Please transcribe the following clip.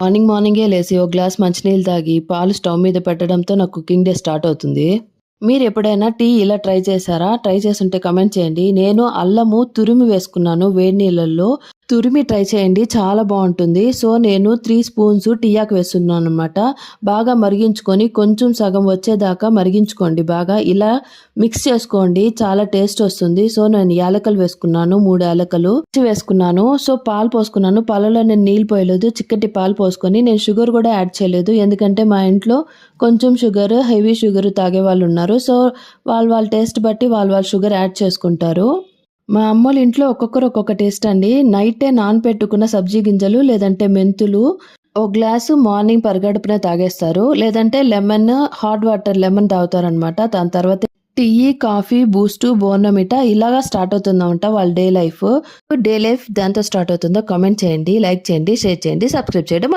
మార్నింగే లేసి ఒక గ్లాస్ మంచినీళ్ళు తాగి, పాలు స్టవ్ మీద పెట్టడంతో నా కుకింగ్ డే స్టార్ట్ అవుతుంది. మీరెప్పుడైనా టీ ఇలా ట్రై చేశారా? ట్రై చేసుంటే కామెంట్ చేయండి. నేను అల్లము తురిమి వేసుకున్నాను వేడి నీళ్ళల్లో. తురిమి ట్రై చేయండి. చాలా బావుంటుంది. సో, నేను 3 స్పూన్స్ టీ ఆకు వేస్తున్నాననమాట. బాగా మరిగించుకొని కొంచెం సగం వచ్చేదాకా మరిగించుకోండి బాగా. ఇలా మిక్స్ చేసుకోండి. చాలా టేస్ట్ వస్తుంది. సో, నేను యాలకులు వేసుకున్నాను. 3 యాలకులు వేసుకున్నాను. సో, పాలు పోసుకున్నాను. పాలలో నేను నీళ్ళు పోయలేదు. చిక్కటి పాలు పోసుకొని నేను షుగర్ కూడా యాడ్ చేయలేదు. ఎందుకంటే మా ఇంట్లో కొంచెం షుగర్, హెవీ షుగర్ తాగేవాళ్ళు ఉన్నారు. సో, వాళ్ళ టేస్ట్ బట్టి వాళ్ళు షుగర్ యాడ్ చేసుకుంటారు. మా అమ్మోళ్ళ ఇంట్లో ఒక్కొక్కరు ఒక్కొక్క టేస్ట్ అండి. నైటే నానపెట్టుకున్న సబ్జీ గింజలు లేదంటే మెంతులు ఒక గ్లాసు మార్నింగ్ పరిగడుపున తాగేస్తారు. లేదంటే హాట్ వాటర్ లెమన్ తాగుతారనమాట. దాని తర్వాత టీ, కాఫీ, బూస్టు, బోర్నమిటా ఇలాగా స్టార్ట్ అవుతుందన్నమాట వాళ్ళ డే లైఫ్. దాంతో స్టార్ట్ అవుతుందో కామెంట్ చేయండి, లైక్ చేయండి, షేర్ చేయండి, సబ్స్క్రైబ్ చేయడం